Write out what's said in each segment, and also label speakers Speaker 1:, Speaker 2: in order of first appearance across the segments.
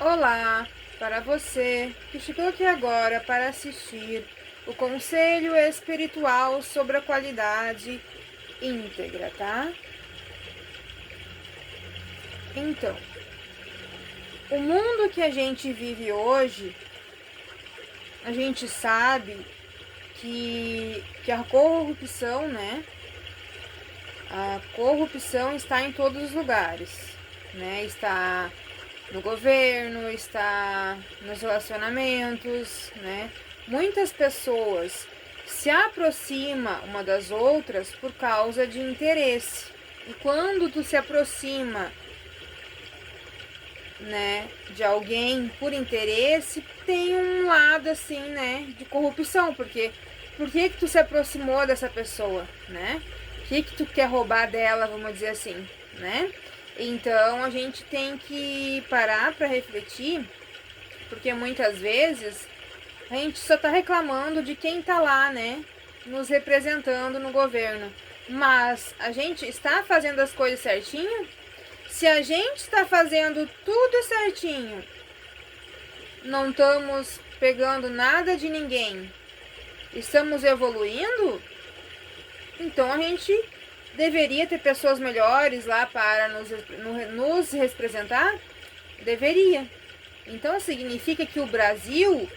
Speaker 1: Olá, para você que chegou aqui agora para assistir o Conselho Espiritual sobre a Qualidade Íntegra, tá? Então, o mundo que a gente vive hoje, a gente sabe que a corrupção, né? A corrupção está em todos os lugares, né? Está no governo, está nos relacionamentos, né? Muitas pessoas se aproximam uma das outras por causa de interesse. E quando tu se aproxima, né, de alguém por interesse, tem um lado assim, né, de corrupção, porque por que tu se aproximou dessa pessoa, né? O que tu quer roubar dela, vamos dizer assim, né? Então a gente tem que parar para refletir, porque muitas vezes a gente só tá reclamando de quem tá lá, né, nos representando no governo. Mas a gente está fazendo as coisas certinho? Se a gente está fazendo tudo certinho, não estamos pegando nada de ninguém, estamos evoluindo, então a gente deveria ter pessoas melhores lá para nos representar? Deveria. Então significa que o Brasil,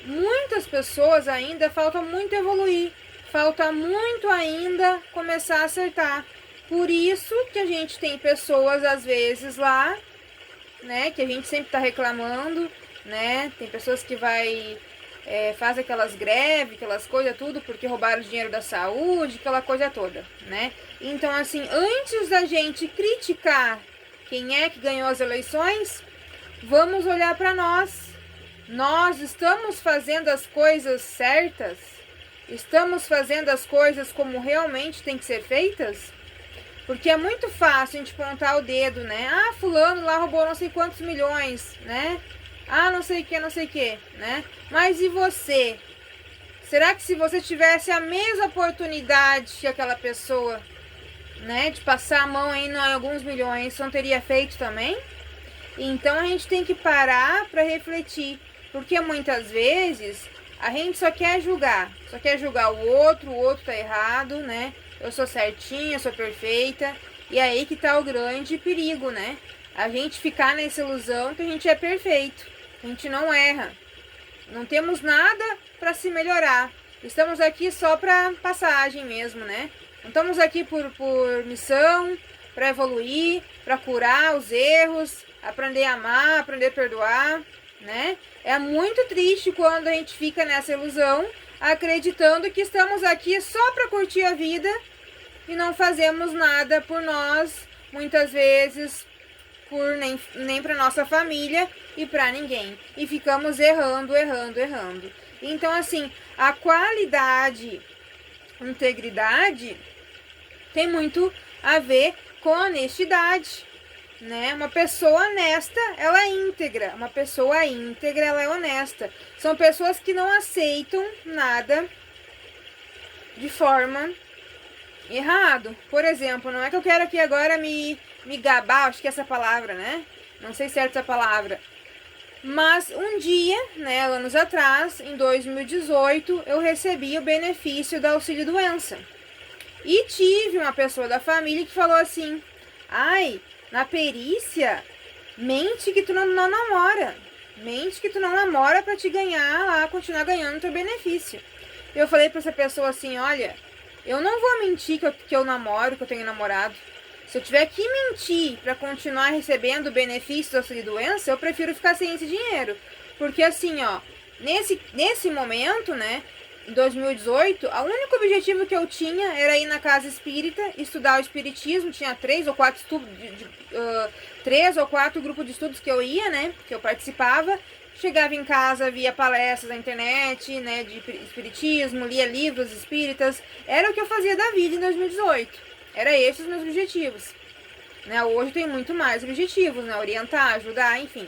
Speaker 1: muitas pessoas ainda falta muito evoluir, falta muito ainda começar a acertar. Por isso que a gente tem pessoas às vezes lá, né, que a gente sempre está reclamando, né, tem pessoas que faz aquelas greves, aquelas coisas tudo, porque roubaram o dinheiro da saúde, aquela coisa toda, né? Então, assim, antes da gente criticar quem é que ganhou as eleições, vamos olhar para nós. Nós estamos fazendo as coisas certas? Estamos fazendo as coisas como realmente tem que ser feitas? Porque é muito fácil a gente apontar o dedo, né? Ah, fulano lá roubou não sei quantos milhões, né? Ah, não sei o que, né? Mas e você? Será que se você tivesse a mesma oportunidade que aquela pessoa, né, de passar a mão aí em alguns milhões, não teria feito também? Então a gente tem que parar para refletir, porque muitas vezes a gente só quer julgar o outro tá errado, né? Eu sou certinha, eu sou perfeita, e aí que tá o grande perigo, né? A gente ficar nessa ilusão que a gente é perfeito, a gente não erra, não temos nada para se melhorar, estamos aqui só para passagem mesmo, né? Não estamos aqui por missão, para evoluir, para curar os erros, aprender a amar, aprender a perdoar, né? É muito triste quando a gente fica nessa ilusão, acreditando que estamos aqui só para curtir a vida e não fazemos nada por nós, muitas vezes nem para nossa família e para ninguém. E ficamos errando. Então, assim, a qualidade, integridade tem muito a ver com honestidade, né? Uma pessoa honesta, ela é íntegra. Uma pessoa íntegra, ela é honesta. São pessoas que não aceitam nada de forma errado. Por exemplo, não é que eu quero aqui agora me gabar, acho que é essa palavra, né? Não sei se é essa palavra. Mas um dia, né, anos atrás, em 2018, eu recebi o benefício do auxílio-doença. E tive uma pessoa da família que falou assim: ai, na perícia, mente que tu não namora. Mente que tu não namora pra te ganhar lá, continuar ganhando teu benefício. Eu falei pra essa pessoa assim: olha, eu não vou mentir que eu namoro, que eu tenho namorado. Se eu tiver que mentir para continuar recebendo o benefício da auxílio-doença, eu prefiro ficar sem esse dinheiro. Porque assim, ó, nesse momento, né, em 2018, o único objetivo que eu tinha era ir na casa espírita, estudar o espiritismo. Tinha 3 ou 4 grupos de estudos que eu ia, né, que eu participava. Chegava em casa, via palestras na internet, né, de espiritismo, lia livros espíritas. Era o que eu fazia da vida em 2018. Era esses os meus objetivos, né? Hoje tem muito mais objetivos, né? Orientar, ajudar, enfim.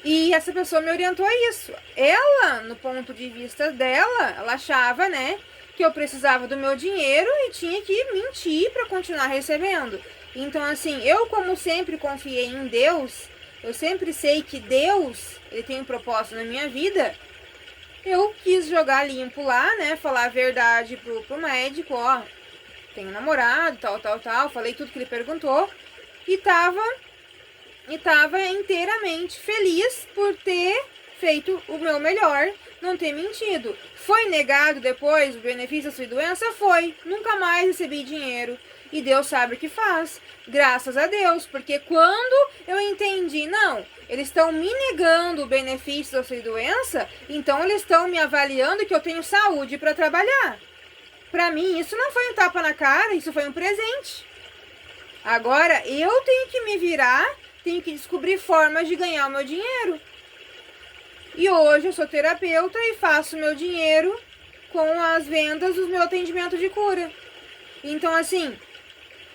Speaker 1: E essa pessoa me orientou a isso. Ela, no ponto de vista dela, ela achava, né, que eu precisava do meu dinheiro e tinha que mentir para continuar recebendo. Então, assim, eu como sempre confiei em Deus, eu sempre sei que Deus, ele tem um propósito na minha vida, eu quis jogar limpo lá, né? Falar a verdade pro médico, ó, tenho namorado, tal. Falei tudo que ele perguntou e tava inteiramente feliz por ter feito o meu melhor, não ter mentido. Foi negado depois o benefício da sua doença? Foi. Nunca mais recebi dinheiro. E Deus sabe o que faz. Graças a Deus. Porque quando eu entendi, não, eles estão me negando o benefício da sua doença, então eles estão me avaliando que eu tenho saúde para trabalhar. Para mim, isso não foi um tapa na cara, isso foi um presente. Agora, eu tenho que me virar, tenho que descobrir formas de ganhar o meu dinheiro. E hoje eu sou terapeuta e faço meu dinheiro com as vendas do meu atendimento de cura. Então, assim,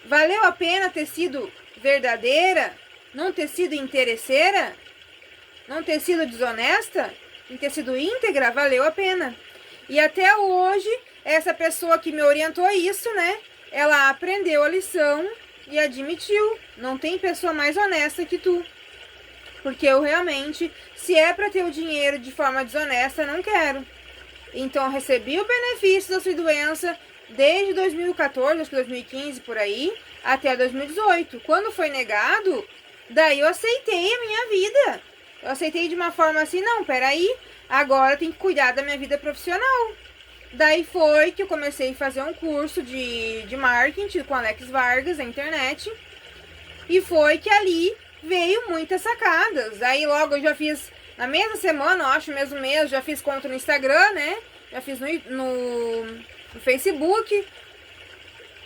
Speaker 1: valeu a pena ter sido verdadeira, não ter sido interesseira, não ter sido desonesta, e ter sido íntegra, valeu a pena. E até hoje, essa pessoa que me orientou isso, né, ela aprendeu a lição e admitiu. Não tem pessoa mais honesta que tu. Porque eu realmente, se é para ter o dinheiro de forma desonesta, não quero. Então eu recebi o benefício da sua doença desde 2014, acho que 2015 por aí, até 2018. Quando foi negado, daí eu aceitei a minha vida. Eu aceitei de uma forma assim, não, peraí, agora eu tenho que cuidar da minha vida profissional. Daí foi que eu comecei a fazer um curso de marketing com Alex Vargas na internet. E foi que ali veio muitas sacadas. Aí logo eu já fiz, na mesma semana, eu acho, mesmo mês, já fiz conta no Instagram, né? Já fiz no Facebook,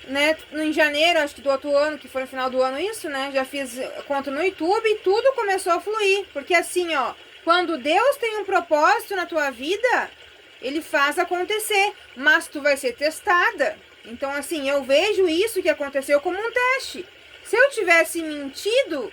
Speaker 1: né? Em janeiro, acho que do outro ano, que foi no final do ano isso, né? Já fiz conta no YouTube e tudo começou a fluir. Porque assim, ó, quando Deus tem um propósito na tua vida, ele faz acontecer, mas tu vai ser testada. Então assim, eu vejo isso que aconteceu como um teste. Se eu tivesse mentido,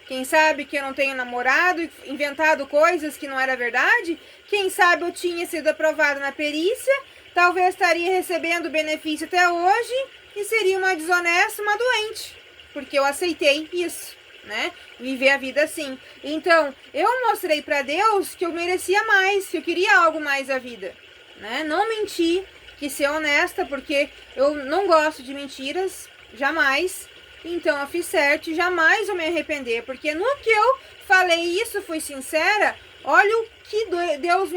Speaker 1: quem sabe que eu não tenho namorado, inventado coisas que não era verdade, quem sabe eu tinha sido aprovada na perícia, talvez estaria recebendo benefício até hoje e seria uma desonesta, uma doente, porque eu aceitei isso, né? Viver a vida assim. Então, eu mostrei para Deus que eu merecia mais, que eu queria algo mais da vida, né? Não menti, quis ser honesta, porque eu não gosto de mentiras, jamais. Então eu fiz certo e jamais vou me arrepender, porque no que eu falei isso, fui sincera, olha o que Deus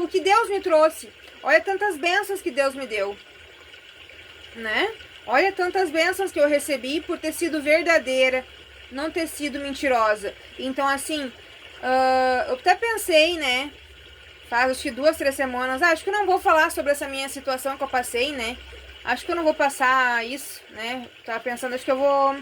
Speaker 1: o que Deus me trouxe. Olha tantas bênçãos que Deus me deu, né? Olha tantas bênçãos que eu recebi por ter sido verdadeira, não ter sido mentirosa. Então assim, eu até pensei, né? Faz acho que 2, 3 semanas, acho que eu não vou falar sobre essa minha situação que eu passei, né? Acho que eu não vou passar isso, né? Tava pensando, acho que eu vou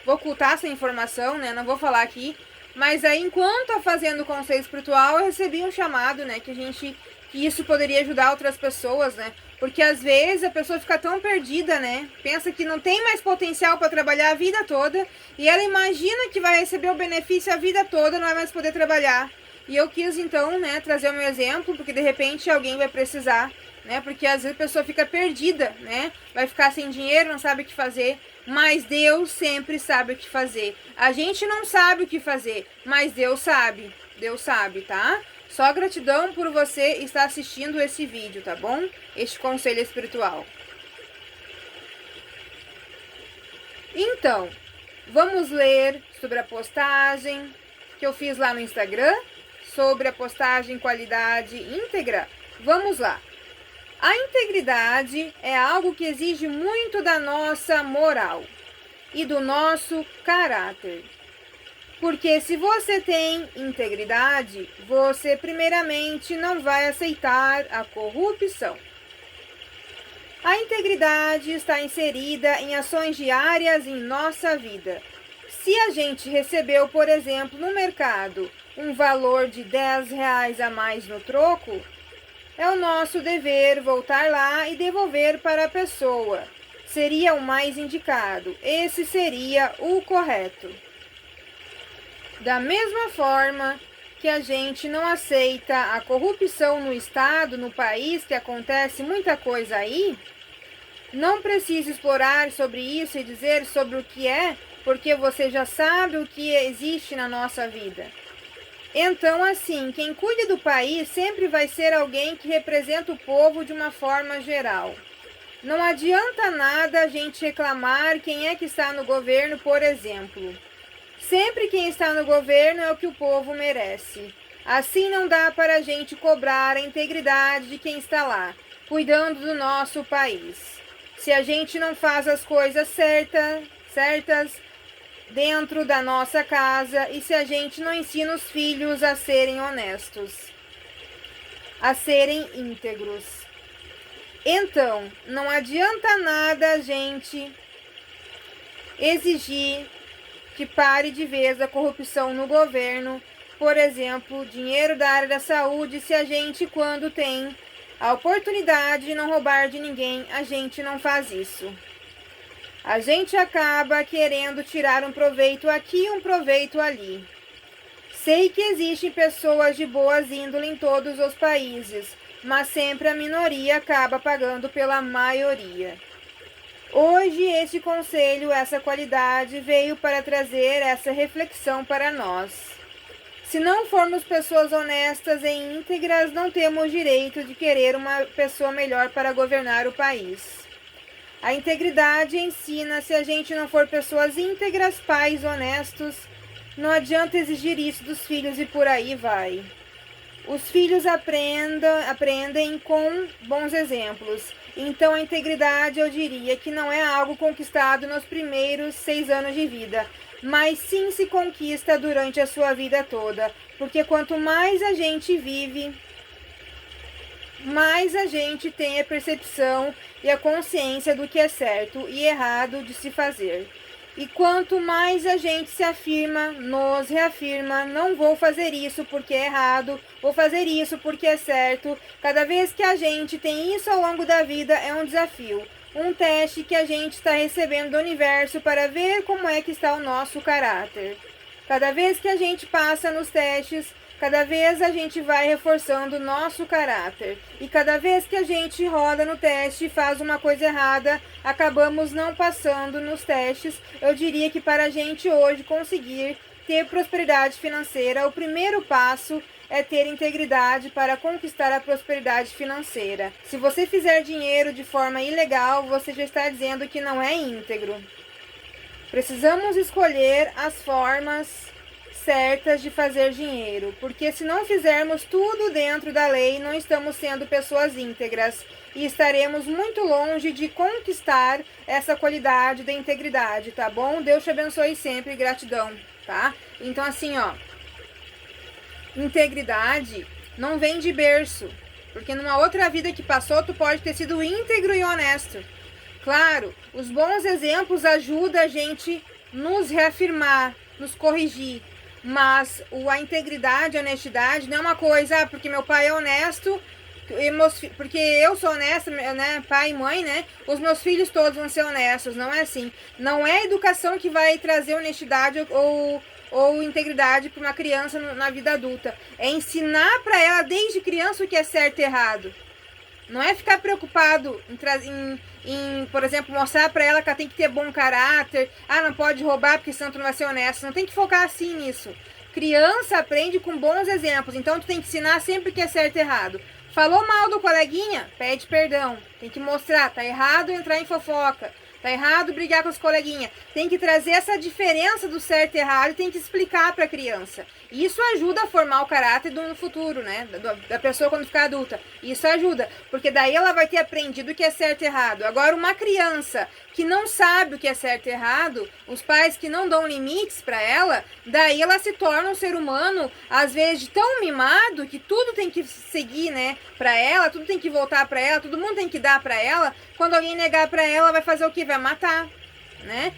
Speaker 1: ocultar essa informação, né? Não vou falar aqui. Mas aí, enquanto eu fazendo o conselho espiritual, eu recebi um chamado, né? Que isso poderia ajudar outras pessoas, né? Porque às vezes a pessoa fica tão perdida, né? Pensa que não tem mais potencial para trabalhar a vida toda. E ela imagina que vai receber o benefício a vida toda, não vai mais poder trabalhar. E eu quis, então, né, trazer o meu exemplo, porque de repente alguém vai precisar, né? Porque às vezes a pessoa fica perdida, né? Vai ficar sem dinheiro, não sabe o que fazer. Mas Deus sempre sabe o que fazer. A gente não sabe o que fazer, mas Deus sabe. Deus sabe, tá? Só gratidão por você estar assistindo esse vídeo, tá bom? Este conselho espiritual. Então, vamos ler sobre a postagem que eu fiz lá no Instagram, sobre a postagem qualidade íntegra. Vamos lá. A integridade é algo que exige muito da nossa moral e do nosso caráter. Porque se você tem integridade, você primeiramente não vai aceitar a corrupção. A integridade está inserida em ações diárias em nossa vida. Se a gente recebeu, por exemplo, no mercado, um valor de R$10 a mais no troco, é o nosso dever voltar lá e devolver para a pessoa. Seria o mais indicado. Esse seria o correto. Da mesma forma que a gente não aceita a corrupção no Estado, no país, que acontece muita coisa aí, não preciso explorar sobre isso e dizer sobre o que é, porque você já sabe o que existe na nossa vida. Então, assim, quem cuida do país sempre vai ser alguém que representa o povo de uma forma geral. Não adianta nada a gente reclamar quem é que está no governo, por exemplo. Sempre quem está no governo é o que o povo merece. Assim não dá para a gente cobrar a integridade de quem está lá, cuidando do nosso país. Se a gente não faz as coisas certas dentro da nossa casa e se a gente não ensina os filhos a serem honestos, a serem íntegros. Então, não adianta nada a gente exigir que pare de vez a corrupção no governo, por exemplo, dinheiro da área da saúde, se a gente, quando tem a oportunidade de não roubar de ninguém, a gente não faz isso. A gente acaba querendo tirar um proveito aqui e um proveito ali. Sei que existem pessoas de boas índole em todos os países, mas sempre a minoria acaba pagando pela maioria. Hoje, este conselho, essa qualidade, veio para trazer essa reflexão para nós. Se não formos pessoas honestas e íntegras, não temos direito de querer uma pessoa melhor para governar o país. A integridade ensina, se a gente não for pessoas íntegras, pais honestos, não adianta exigir isso dos filhos e por aí vai. Os filhos aprendem com bons exemplos. Então a integridade, eu diria que não é algo conquistado nos primeiros 6 anos de vida, mas sim se conquista durante a sua vida toda. Porque quanto mais a gente vive, mais a gente tem a percepção e a consciência do que é certo e errado de se fazer. E quanto mais a gente se afirma, nos reafirma, não vou fazer isso porque é errado, vou fazer isso porque é certo. Cada vez que a gente tem isso ao longo da vida é um desafio, um teste que a gente está recebendo do universo para ver como é que está o nosso caráter. Cada vez que a gente passa nos testes, cada vez a gente vai reforçando o nosso caráter. E cada vez que a gente roda no teste e faz uma coisa errada, acabamos não passando nos testes. Eu diria que para a gente hoje conseguir ter prosperidade financeira, o primeiro passo é ter integridade para conquistar a prosperidade financeira. Se você fizer dinheiro de forma ilegal, você já está dizendo que não é íntegro. Precisamos escolher as formas certas de fazer dinheiro, porque se não fizermos tudo dentro da lei, não estamos sendo pessoas íntegras e estaremos muito longe de conquistar essa qualidade da integridade, tá bom? Deus te abençoe sempre, gratidão, tá? Então assim, ó, integridade não vem de berço, porque numa outra vida que passou, tu pode ter sido íntegro e honesto. Claro, os bons exemplos ajudam a gente nos reafirmar, nos corrigir. Mas a integridade, a honestidade não é uma coisa, porque meu pai é honesto, porque eu sou honesta, né, pai e mãe, né, os meus filhos todos vão ser honestos. Não é assim. Não é a educação que vai trazer honestidade ou integridade para uma criança na vida adulta. É ensinar para ela desde criança o que é certo e errado. Não é ficar preocupado em, por exemplo, mostrar para ela que ela tem que ter bom caráter. Ah, não pode roubar porque senão tu não vai ser honesto. Não tem que focar assim nisso. Criança aprende com bons exemplos. Então tu tem que ensinar sempre que é certo e errado. Falou mal do coleguinha? Pede perdão. Tem que mostrar. Tá errado entrar em fofoca. Tá errado brigar com os coleguinhas. Tem que trazer essa diferença do certo e errado e tem que explicar para a criança. Isso ajuda a formar o caráter do futuro, né? Da pessoa quando ficar adulta. Isso ajuda, porque daí ela vai ter aprendido o que é certo e errado. Agora, uma criança que não sabe o que é certo e errado, os pais que não dão limites para ela, daí ela se torna um ser humano, às vezes, tão mimado que tudo tem que seguir, né? Para ela, tudo tem que voltar para ela, todo mundo tem que dar para ela. Quando alguém negar para ela, vai fazer o quê? Vai matar, né?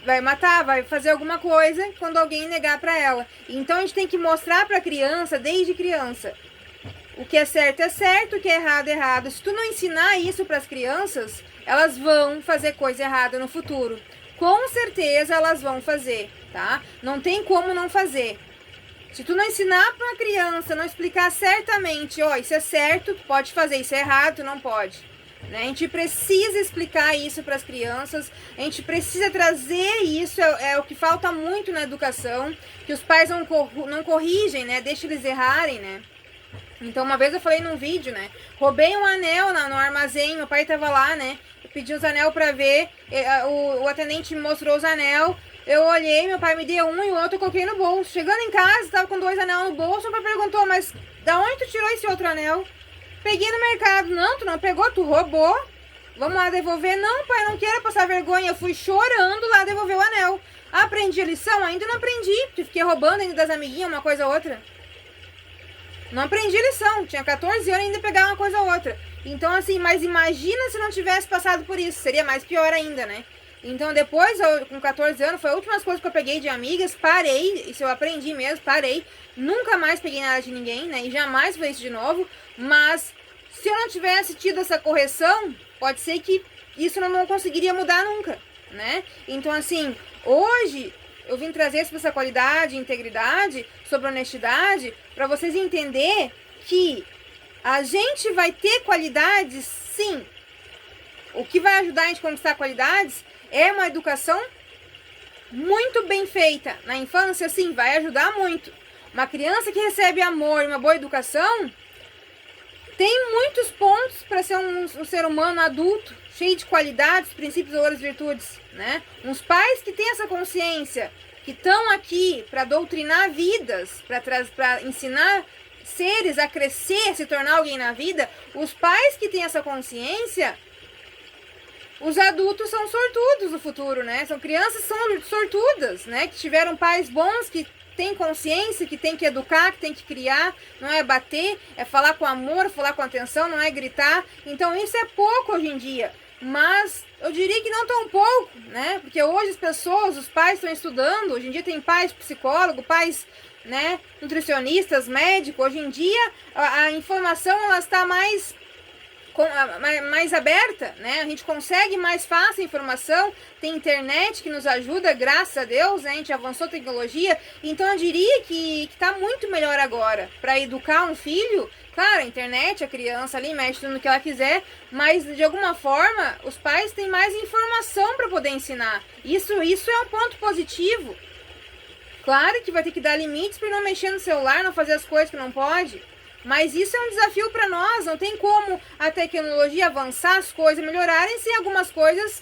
Speaker 1: Vai matar, vai fazer alguma coisa quando alguém negar para ela. Então a gente tem que mostrar para a criança, desde criança, o que é certo, o que é errado. Se tu não ensinar isso para as crianças, elas vão fazer coisa errada no futuro. Com certeza elas vão fazer, tá? Não tem como não fazer. Se tu não ensinar para uma criança, não explicar certamente, ó, isso é certo, tu pode fazer, isso é errado, tu não pode. né? A gente precisa explicar isso para as crianças, a gente precisa trazer isso, é o que falta muito na educação, que os pais não corrigem, né? Deixam eles errarem, né? Então uma vez eu falei num vídeo, né? Roubei um anel no armazém, meu pai tava lá, né? Eu pedi os anel pra ver, o atendente me mostrou os anel, eu olhei, meu pai me deu um e o outro eu coloquei no bolso. Chegando em casa, tava com 2 anel no bolso, meu pai perguntou, mas da onde tu tirou esse outro anel? Peguei no mercado. Não, tu não pegou, tu roubou. Vamos lá devolver. Não, pai, não quero passar vergonha. Eu fui chorando lá devolver o anel. Aprendi a lição? Ainda não aprendi, porque fiquei roubando ainda das amiguinhas uma coisa ou outra. Não aprendi a lição. Tinha 14 anos e ainda pegar uma coisa ou outra. Então assim, mas imagina se não tivesse passado por isso. Seria mais pior ainda, né? Então depois, com 14 anos, foi a última coisa que eu peguei de amigas, parei, isso eu aprendi mesmo, parei, nunca mais peguei nada de ninguém, né, e jamais vou isso de novo, mas se eu não tivesse tido essa correção, pode ser que isso não conseguiria mudar nunca, né, então assim, hoje eu vim trazer sobre essa qualidade, integridade, sobre honestidade, para vocês entenderem que a gente vai ter qualidades, sim. O que vai ajudar a gente a conquistar qualidades é uma educação muito bem feita. Na infância, sim, vai ajudar muito. Uma criança que recebe amor e uma boa educação tem muitos pontos para ser um ser humano adulto, cheio de qualidades, princípios, valores, virtudes, né? Uns pais que têm essa consciência, que estão aqui para doutrinar vidas, para ensinar seres a crescer, se tornar alguém na vida, os pais que têm essa consciência, os adultos são sortudos no futuro, né? São crianças que são sortudas, né? Que tiveram pais bons, que têm consciência, que tem que educar, que tem que criar. Não é bater, é falar com amor, falar com atenção, não é gritar. Então isso é pouco hoje em dia. Mas eu diria que não tão pouco, né? Porque hoje as pessoas, os pais estão estudando. Hoje em dia tem pais psicólogos, pais, né, nutricionistas, médicos. Hoje em dia a informação ela está mais aberta, né? A gente consegue mais fácil a informação, tem internet que nos ajuda, graças a Deus, né? A gente avançou a tecnologia, então eu diria que tá muito melhor agora para educar um filho. Claro, a internet, a criança ali mexe tudo no que ela quiser, mas de alguma forma os pais têm mais informação para poder ensinar. Isso é um ponto positivo. Claro que vai ter que dar limites para não mexer no celular, não fazer as coisas que não pode. Mas isso é um desafio para nós, não tem como a tecnologia avançar, as coisas melhorarem sem algumas coisas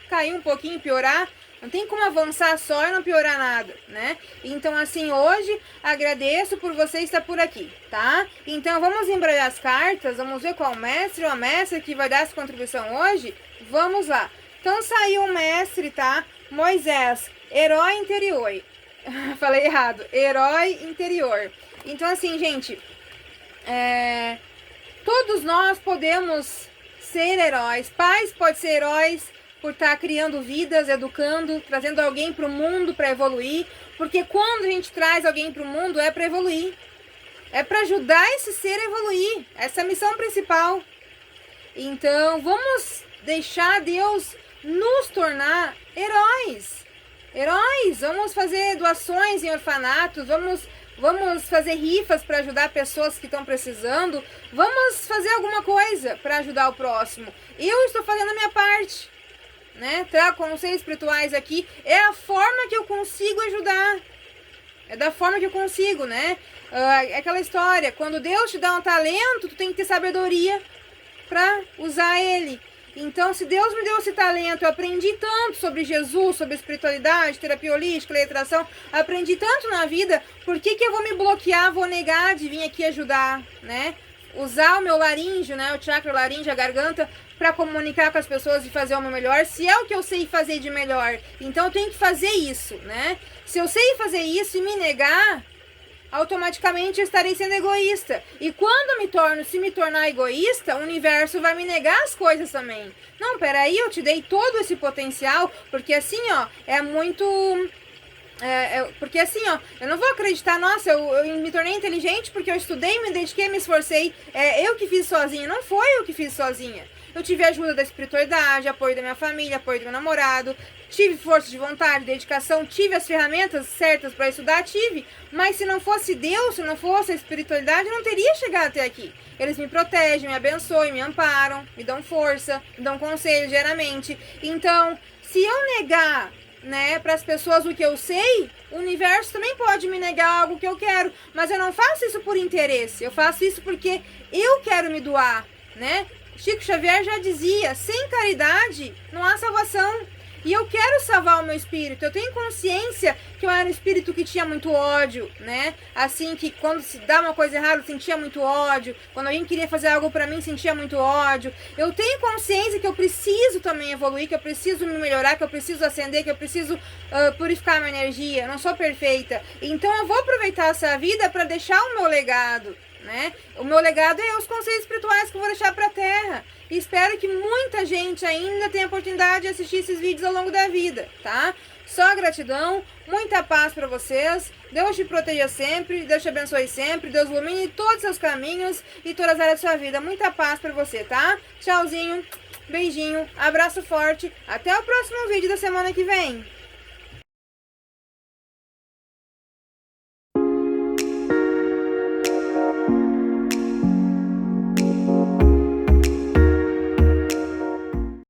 Speaker 1: cair um pouquinho, piorar. Não tem como avançar só e não piorar nada, né? Então assim, hoje agradeço por você estar por aqui, tá? Então vamos embrulhar as cartas, vamos ver qual mestre ou a mestra que vai dar essa contribuição hoje. Vamos lá. Então saiu o mestre, tá? Moisés, herói interior. Falei errado, herói interior. Então assim, gente... todos nós podemos ser heróis. Pais podem ser heróis por estar criando vidas, educando, trazendo alguém para o mundo para evoluir. Porque quando a gente traz alguém para o mundo é para evoluir. É para ajudar esse ser a evoluir. Essa é a missão principal. Então vamos deixar Deus nos tornar heróis. Heróis. Vamos fazer doações em orfanatos. Vamos fazer rifas para ajudar pessoas que estão precisando. Vamos fazer alguma coisa para ajudar o próximo. Eu estou fazendo a minha parte, né? Trago conselhos espirituais aqui. É a forma que eu consigo ajudar. É da forma que eu consigo, né? É aquela história. Quando Deus te dá um talento, tu tem que ter sabedoria para usar ele. Então, se Deus me deu esse talento, eu aprendi tanto sobre Jesus, sobre espiritualidade, terapia holística, letração, aprendi tanto na vida, por que eu vou me bloquear, vou negar de vir aqui ajudar, né? Usar o meu laríngeo, né, o chakra laríngeo, a garganta, para comunicar com as pessoas e fazer o meu melhor, se é o que eu sei fazer de melhor. Então, eu tenho que fazer isso, né? Se eu sei fazer isso e me negar, automaticamente eu estarei sendo egoísta. E quando se me tornar egoísta, o universo vai me negar as coisas também. Não, peraí, eu te dei todo esse potencial, porque assim, ó, é muito... porque assim, ó, eu não vou acreditar, nossa, eu me tornei inteligente porque eu estudei, me dediquei, me esforcei, eu que fiz sozinha. Não foi eu que fiz sozinha. eu tive ajuda da espiritualidade, apoio da minha família, apoio do meu namorado, tive força de vontade, dedicação, tive as ferramentas certas para estudar, tive. Mas se não fosse Deus, se não fosse a espiritualidade, eu não teria chegado até aqui. Eles me protegem, me abençoam, me amparam, me dão força, me dão conselho diariamente. Então, se eu negar, né, para as pessoas o que eu sei, o universo também pode me negar algo que eu quero, mas eu não faço isso por interesse, eu faço isso porque eu quero me doar, né? Chico Xavier já dizia, sem caridade não há salvação. E eu quero salvar o meu espírito. Eu tenho consciência que eu era um espírito que tinha muito ódio, né? Assim, que quando se dá uma coisa errada, eu sentia muito ódio. Quando alguém queria fazer algo pra mim, sentia muito ódio. Eu tenho consciência que eu preciso também evoluir, que eu preciso me melhorar, que eu preciso ascender, que eu preciso purificar a minha energia. Eu não sou perfeita. Então eu vou aproveitar essa vida pra deixar o meu legado, né? O meu legado é os conselhos espirituais que eu vou deixar pra Terra. E espero que muita gente ainda tenha a oportunidade de assistir esses vídeos ao longo da vida, tá? Só gratidão, muita paz pra vocês. Deus te proteja sempre, Deus te abençoe sempre, Deus ilumine todos os seus caminhos e todas as áreas da sua vida. Muita paz pra você, tá? Tchauzinho, beijinho, abraço forte. Até o próximo vídeo da semana que vem.